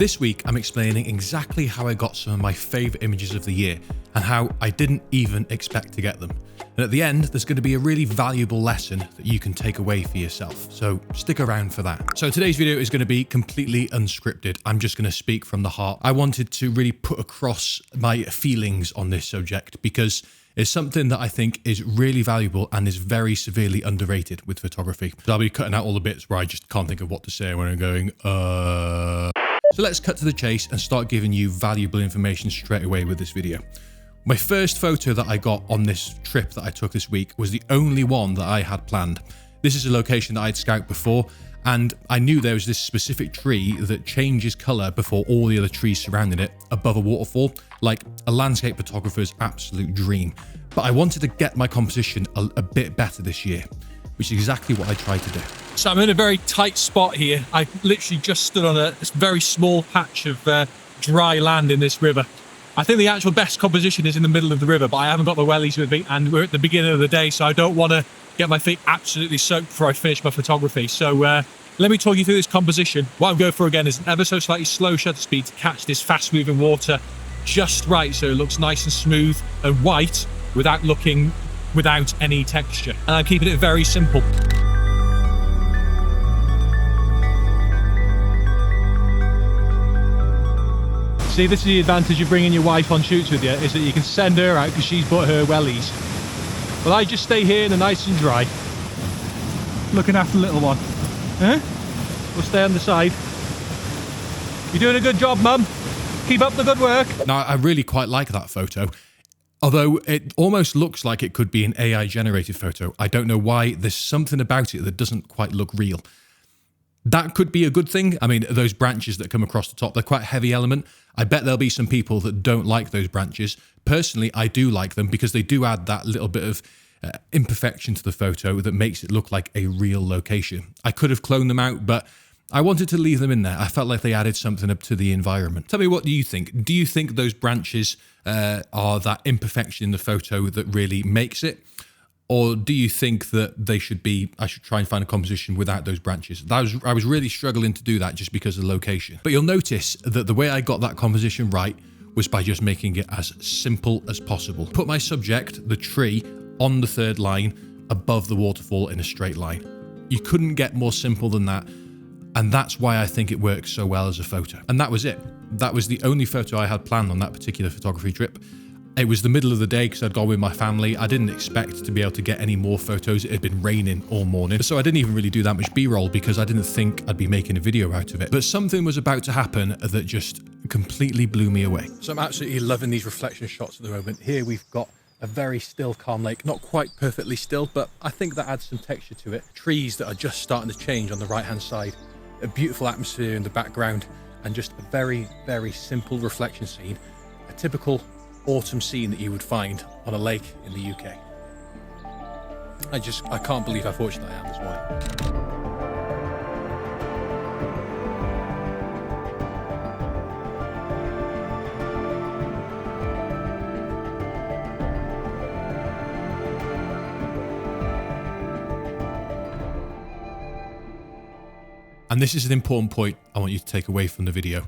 This week, I'm explaining exactly how I got some of my favourite images of the year and how I didn't even expect to get them. And at the end, there's going to be a really valuable lesson that you can take away for yourself. So stick around for that. So today's video is going to be completely unscripted. I'm just going to speak from the heart. I wanted to really put across my feelings on this subject because it's something that I think is really valuable and is very severely underrated with photography. So I'll be cutting out all the bits where I just can't think of what to say when I'm going, So let's cut to the chase and start giving you valuable information straight away with this video. My first photo that I got on this trip that I took this week was the only one that I had planned. This is a location that I'd scouted before, and I knew there was this specific tree that changes colour before all the other trees surrounding it above a waterfall, like a landscape photographer's absolute dream. But I wanted to get my composition a bit better this year, which is exactly what I tried to do. So I'm in a very tight spot here. I literally just stood on a very small patch of dry land in this river. I think the actual best composition is in the middle of the river, but I haven't got my wellies with me and we're at the beginning of the day, so I don't want to get my feet absolutely soaked before I finish my photography. So let me talk you through this composition. What I'm going for again is an ever so slightly slow shutter speed to catch this fast moving water just right so it looks nice and smooth and white without any texture. And I'm keeping it very simple. See, this is the advantage of bringing your wife on shoots with you, is that you can send her out because she's bought her wellies. Well, I just stay here in the nice and dry, looking after the little one. We'll stay on the side. You're doing a good job, Mum. Keep up the good work. Now, I really quite like that photo. Although it almost looks like it could be an AI generated photo. I don't know why. There's something about it that doesn't quite look real. That could be a good thing. I mean, those branches that come across the top, they're quite a heavy element. I bet there'll be some people that don't like those branches. Personally, I do like them because they do add that little bit of imperfection to the photo that makes it look like a real location. I could have cloned them out, but I wanted to leave them in there. I felt like they added something up to the environment. Tell me, what do you think? Do you think those branches are that imperfection in the photo that really makes it? Or do you think that I should try and find a composition without those branches? I was really struggling to do that just because of the location. But you'll notice that the way I got that composition right was by just making it as simple as possible. Put my subject, the tree, on the third line above the waterfall in a straight line. You couldn't get more simple than that. And that's why I think it works so well as a photo. And that was it. That was the only photo I had planned on that particular photography trip. It was the middle of the day because I'd gone with my family. I didn't expect to be able to get any more photos. It had been raining all morning. So I didn't even really do that much B-roll because I didn't think I'd be making a video out of it. But something was about to happen that just completely blew me away. So I'm absolutely loving these reflection shots at the moment. Here we've got a very still, calm lake. Not quite perfectly still, but I think that adds some texture to it. Trees that are just starting to change on the right-hand side. A beautiful atmosphere in the background and just a very, very simple reflection scene. A typical autumn scene that you would find on a lake in the UK. I can't believe how fortunate I am this morning. And this is an important point I want you to take away from the video.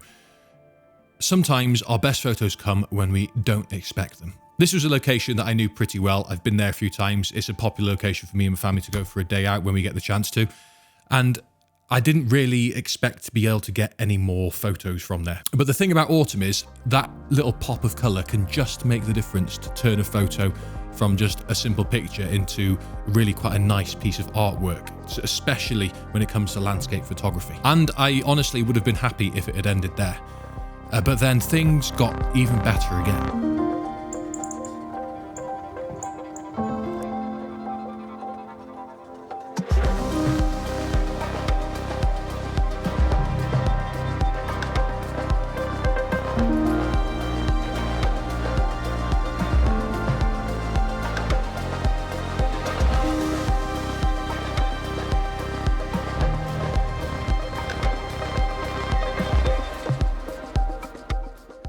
Sometimes our best photos come when we don't expect them. This was a location that I knew pretty well. I've been there a few times. It's a popular location for me and my family to go for a day out when we get the chance to. And I didn't really expect to be able to get any more photos from there. But the thing about autumn is that little pop of colour can just make the difference to turn a photo from just a simple picture into really quite a nice piece of artwork, especially when it comes to landscape photography. And I honestly would have been happy if it had ended there. But then things got even better again.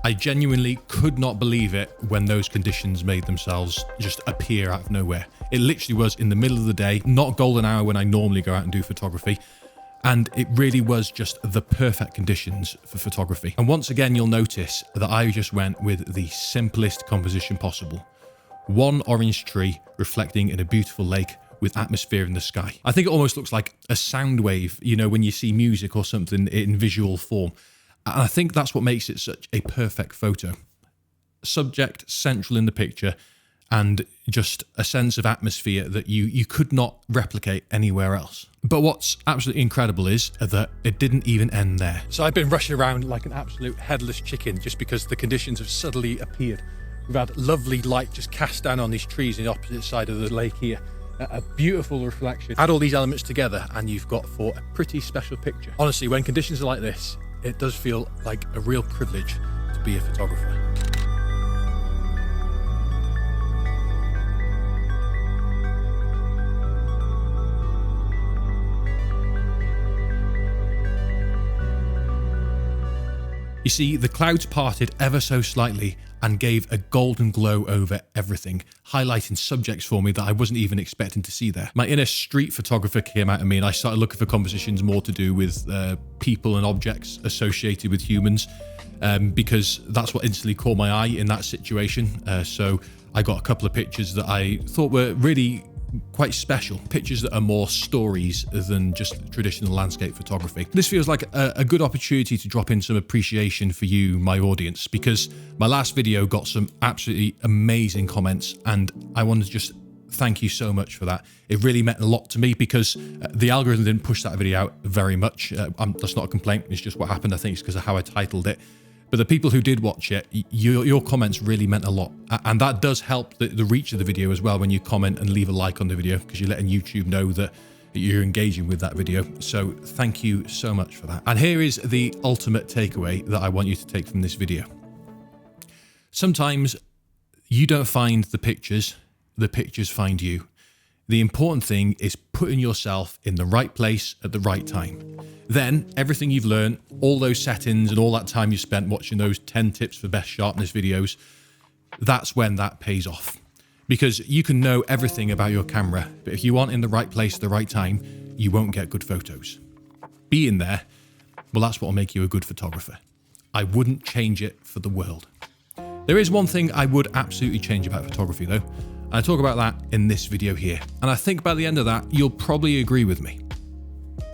I genuinely could not believe it when those conditions made themselves just appear out of nowhere. It literally was in the middle of the day, not golden hour when I normally go out and do photography. And it really was just the perfect conditions for photography. And once again, you'll notice that I just went with the simplest composition possible. One orange tree reflecting in a beautiful lake with atmosphere in the sky. I think it almost looks like a sound wave, you know, when you see music or something in visual form. And I think that's what makes it such a perfect photo. Subject central in the picture, and just a sense of atmosphere that you could not replicate anywhere else. But what's absolutely incredible is that it didn't even end there. So I've been rushing around like an absolute headless chicken just because the conditions have suddenly appeared. We've had lovely light just cast down on these trees on the opposite side of the lake here. A beautiful reflection. Add all these elements together and you've got for a pretty special picture. Honestly, when conditions are like this, it does feel like a real privilege to be a photographer. You see, the clouds parted ever so slightly and gave a golden glow over everything, highlighting subjects for me that I wasn't even expecting to see there. My inner street photographer came out of me and I started looking for compositions more to do with people and objects associated with humans, because that's what instantly caught my eye in that situation. So I got a couple of pictures that I thought were really quite special, pictures that are more stories than just traditional landscape photography. This feels like a good opportunity to drop in some appreciation for you, my audience, because my last video got some absolutely amazing comments and I wanted to just thank you so much for that. It really meant a lot to me because the algorithm didn't push that video out very much. That's not a complaint, it's just what happened. I think it's because of how I titled it. But the people who did watch it, your comments really meant a lot. And that does help the reach of the video as well when you comment and leave a like on the video, because you're letting YouTube know that you're engaging with that video. So thank you so much for that. And here is the ultimate takeaway that I want you to take from this video. Sometimes you don't find the pictures find you. The important thing is putting yourself in the right place at the right time. Then everything you've learned, all those settings and all that time you spent watching those 10 tips for best sharpness videos, that's when that pays off. Because you can know everything about your camera, but if you aren't in the right place at the right time, you won't get good photos. Being there, well, that's what will make you a good photographer. I wouldn't change it for the world. There is one thing I would absolutely change about photography though. I talk about that in this video here. And I think by the end of that, you'll probably agree with me.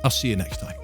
I'll see you next time.